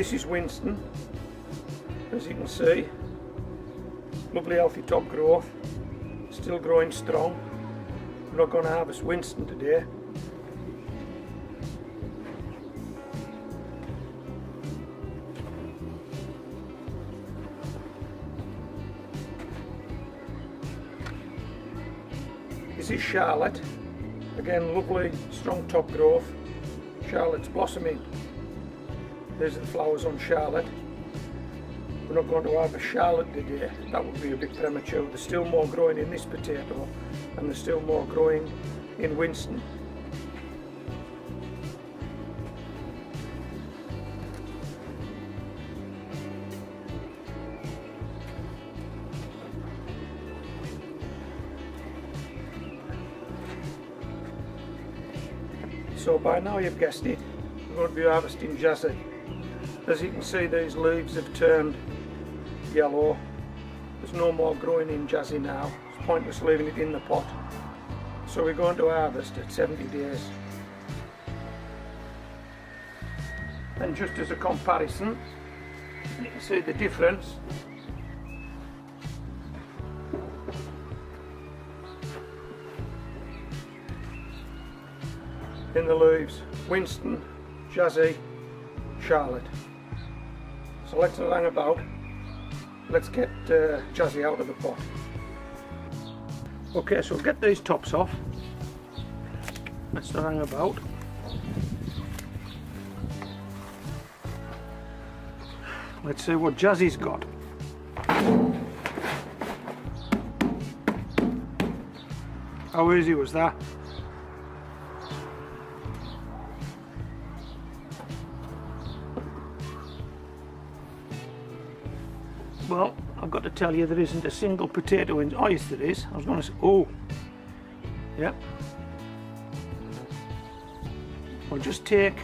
This is Winston, as you can see. Lovely healthy top growth, still growing strong. We're not going to harvest Winston today. This is Charlotte, again lovely strong top growth. Charlotte's blossoming. There's the flowers on Charlotte. We're not going to have a Charlotte today, that would be a bit premature. There's still more growing in this potato and there's still more growing in Winston. So by now you've guessed it, we're going to be harvesting Jazzy. As you can see, these leaves have turned yellow. There's no more growing in Jazzy now. It's pointless leaving it in the pot. So we're going to harvest at 70 days. And just as a comparison, you can see the difference. In the leaves, Winston, Jazzy, Charlotte. So let's not hang about, let's get Jazzy out of the pot. Okay, so we'll get these tops off, let's not hang about. Let's see what Jazzy's got. How easy was that? Well, I've got to tell you, there isn't a single potato in. Oh yes, there is. I was going to say, oh, yep. I'll just take.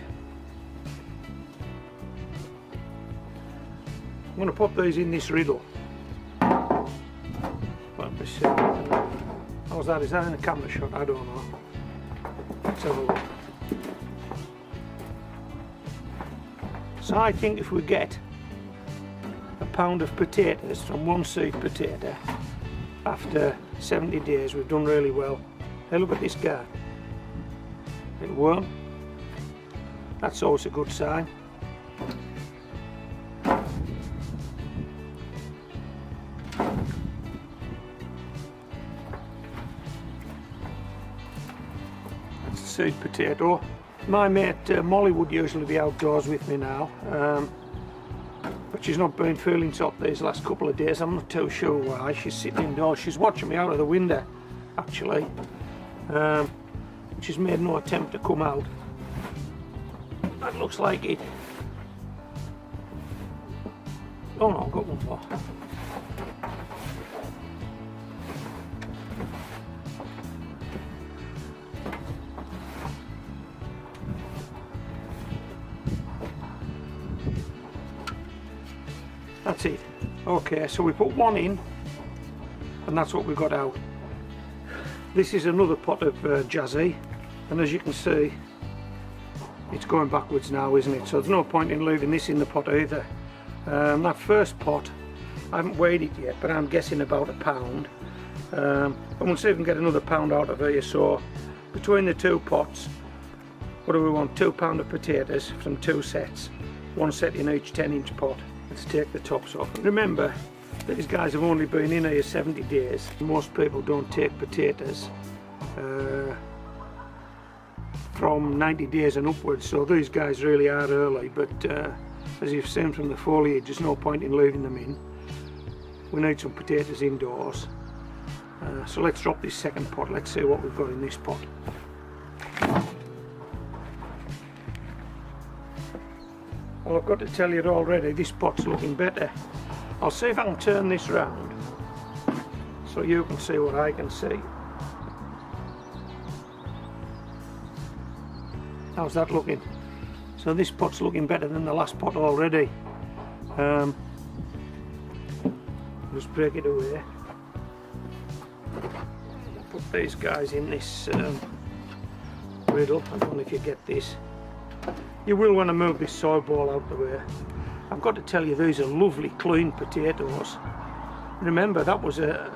I'm going to pop these in this riddle. Let me see. How's that? Is that in a camera shot? I don't know. Let's have a look. So I think if we get a pound of potatoes from one seed potato after 70 days, we've done really well. Hey, look at this guy. Little worm. That's always a good sign. That's the seed potato. My mate Molly would usually be outdoors with me now. But she's not been feeling so hot these last couple of days. I'm not too sure why. She's sitting indoors. She's watching me out of the window, actually. She's made no attempt to come out. That looks like it. Oh no, I've got one more. That's it. Okay, so we put one in and that's what we got out. This is another pot of Jazzy, and as you can see, it's going backwards now, isn't it? So there's no point in leaving this in the pot either. That first pot, I haven't weighed it yet, but I'm guessing about a pound. And we'll see if we can get another pound out of here. So between the two pots, what do we want? 2 pounds of potatoes from 2 sets. 1 set in each 10-inch pot. Let's take the tops off. And remember, these guys have only been in here 70 days. Most people don't take potatoes from 90 days and upwards, so these guys really are early, but as you've seen from the foliage, there's no point in leaving them in. We need some potatoes indoors. So let's drop this second pot. Let's see what we've got in this pot. Well, I've got to tell you already, this pot's looking better. I'll see if I can turn this round so you can see what I can see. How's that looking? So this pot's looking better than the last pot already. Just break it away. Put these guys in this riddle. I don't know if you get this. You will want to move this soil ball out the way. I've got to tell you, these are lovely clean potatoes. Remember, that was a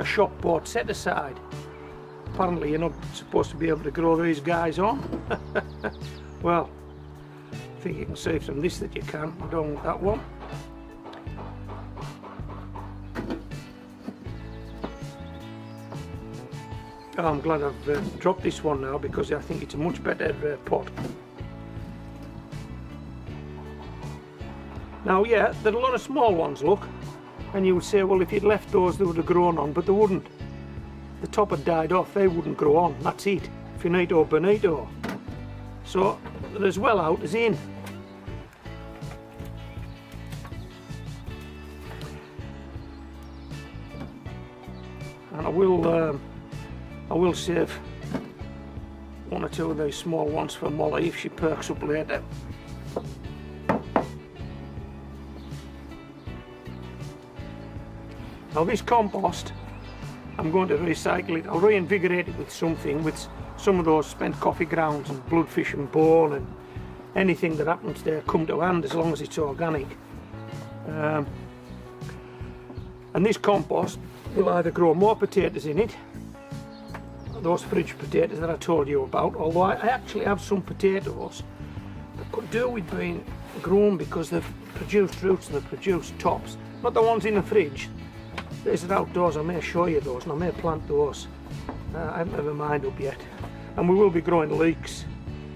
shop bought set aside. Apparently you're not supposed to be able to grow these guys on. Well, I think you can see from this that you can. I don't want that one. Oh, I'm glad I've dropped this one now, because I think it's a much better pot. Now, yeah, there are a lot of small ones, look, and you would say, well, if you'd left those they would have grown on, but they wouldn't. The top had died off, they wouldn't grow on, that's it. Finito bonito. So they're as well out as in. And I will save one or two of these small ones for Molly if she perks up later. Now this compost, I'm going to recycle it. I'll reinvigorate it with something, with some of those spent coffee grounds and bloodfish and bone and anything that happens there come to hand, as long as it's organic. And this compost will either grow more potatoes in it, those fridge potatoes that I told you about, although I actually have some potatoes that could do with being grown because they've produced roots and they've produced tops. Not the ones in the fridge. These are outdoors. I may show you those and I may plant those. I haven't made my mind up yet. And we will be growing leeks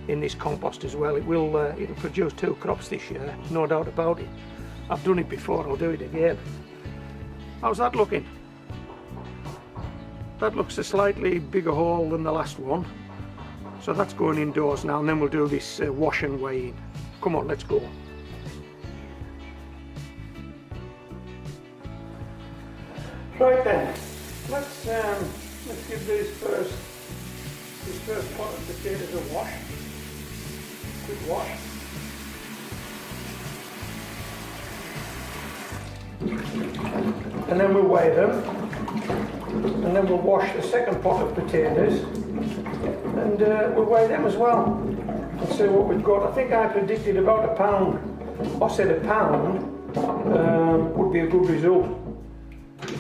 in this compost as well. It'll produce 2 crops this year, no doubt about it. I've done it before, I'll do it again. How's that looking? That looks a slightly bigger hole than the last one. So that's going indoors now, and then we'll do this wash and weigh in. Come on, let's go. Right then, let's give this first pot of potatoes a wash. Quick wash. And then we'll weigh them. And then we'll wash the second pot of potatoes and we'll weigh them as well and see what we've got. I think I predicted about a pound, I said a pound would be a good result.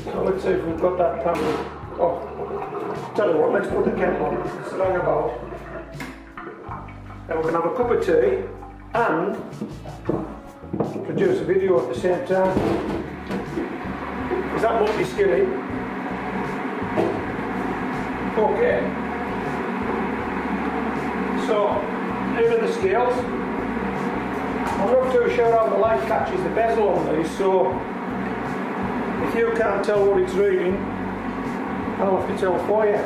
So let's see if we've got that pound. Oh, tell you what, let's put the kettle on, it's long about. And we're going to have a cup of tea and produce a video at the same time. Is that multi-skilling? Okay, so here are the scales. I'm not too sure how the light catches the bezel on these, so if you can't tell what it's reading, I'll have to tell for you.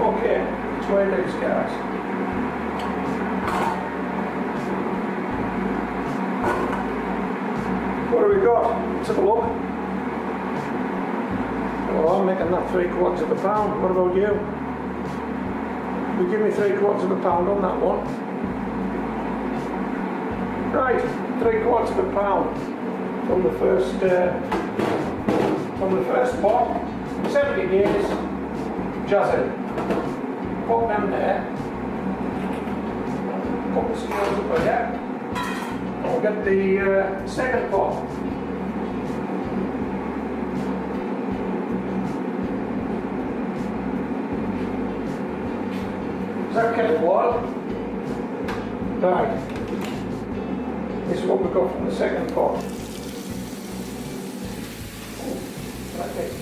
Okay, let's weigh these guys. What have we got? Let's have a look. Well, I'm making that 3/4 of a pound. What about you? You give me 3/4 of a pound on that one. Right, 3/4 of a pound from the first pot. 70 days. Jazzy. Put them there. Put the scales up there. We'll get the second pot. Is that kettle boiled? Right. This is what we got from the second pot. Like this.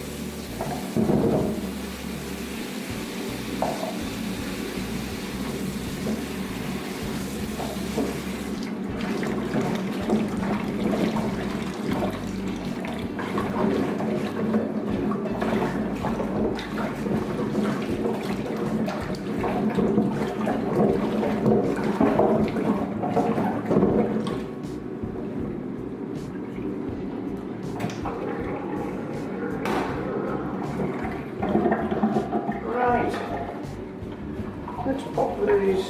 Let's pop these,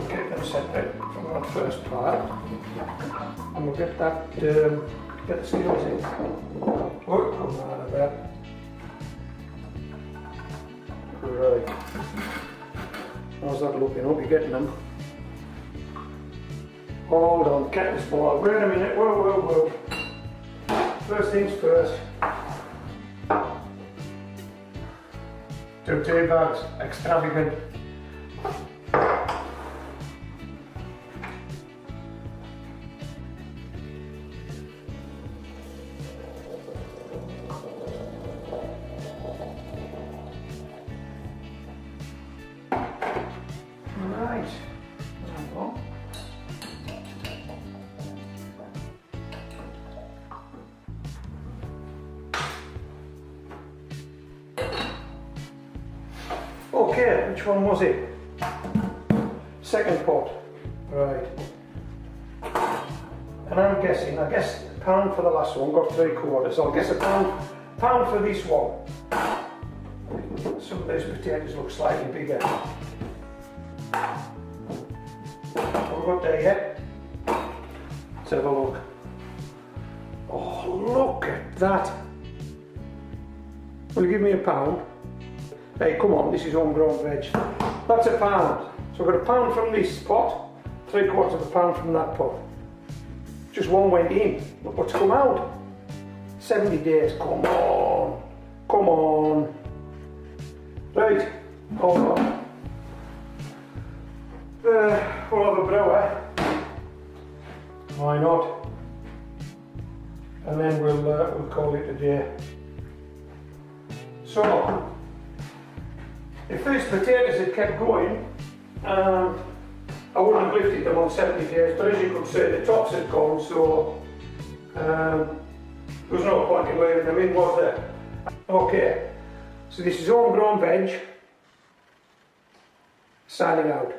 get them separate from that first part, and we'll get that, get the scales in. Oh, come out of that. Right. How's that looking? Hope you're getting them. Hold on, kettle's boiled. Wait a minute, whoa. First things first. 2 tea bags, extravagant. Right. Okay, which one was it? Second pot. Right. And I'm guessing, I guess a pound for the last one, got 3/4. I'll guess a pound for this one. Some of these potatoes look slightly bigger. We've got there yet? Let's have a look. Oh, look at that. Will you give me a pound? Hey, come on, this is homegrown veg. That's a pound. So I've got a pound from this pot, 3/4 of a pound from that pot. Just one went in. Look what's come out. 70 days, come on. Come on. Right, hold on. We'll have a brewer. Why not? And then we'll call it a day. So, if these potatoes had kept going, I wouldn't have lifted them on 70 days, but as you could see, the tops had gone, so there was no point in leaving them in, was there? Okay, so this is homegrown veg, signing out.